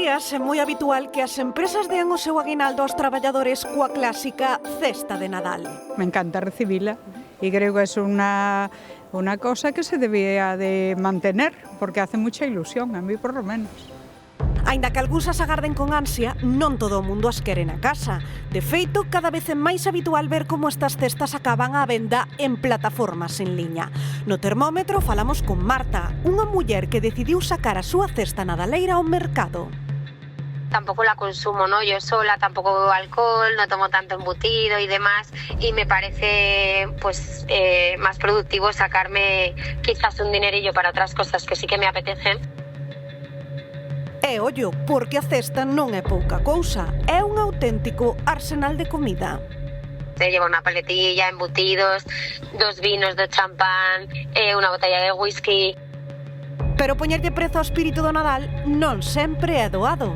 días é moi habitual que as empresas dean o seu aguinaldo aos traballadores coa clásica cesta de Nadal. Me encanta recibila y creo que es una cosa que se debía de mantener porque hace mucha ilusión, a mí por lo menos. Aínda que algúns as agarden con ansia, non todo o mundo as quere na casa. De feito, cada vez é máis habitual ver como estas cestas acaban á venda en plataformas en liña. No termómetro falamos con Marta, unha muller que decidiu sacar a súa cesta nadaleira ao mercado. Tampoco la consumo, ¿no? Yo sola, tampoco bebo alcohol, no tomo tanto embutido y demás, y me parece pues más productivo sacarme quizás un dinerillo para otras cosas que sí que me apetecen. E ollo, porque a cesta non é pouca cousa, é un auténtico arsenal de comida. Lleva una paletilla, embutidos, 2 vinos, 2 champán, una botella de whisky. Pero poñerlle prezo ao espírito do Nadal non sempre é doado.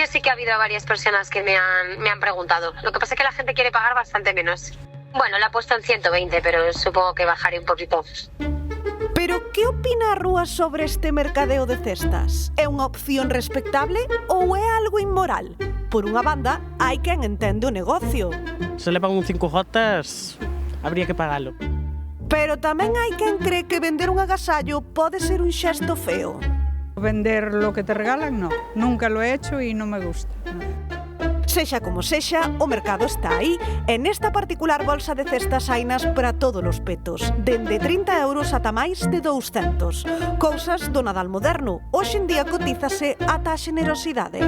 Sí que ha habido varias personas que me han preguntado. Lo que pasa es que la gente quiere pagar bastante menos. Bueno, la he puesto en 120, pero supongo que bajaré un poquito. Pero que opina a Rúa sobre este mercadeo de cestas? É unha opción respectable ou é algo inmoral? Por unha banda, hai quen entende o negocio. Se levan un 5J, habría que pagalo. Pero tamén hai quen cree que vender un agasallo pode ser un xesto feo. Vender lo que te regalan, no. Nunca lo he hecho y no me gusta. No. Sexa como sexa, o mercado está aí e nesta particular bolsa de cestas hainas para todos os petos, dende 30 euros ata máis de 200. Cousas do Nadal moderno, hoxe en día cotízase ata a xenerosidade.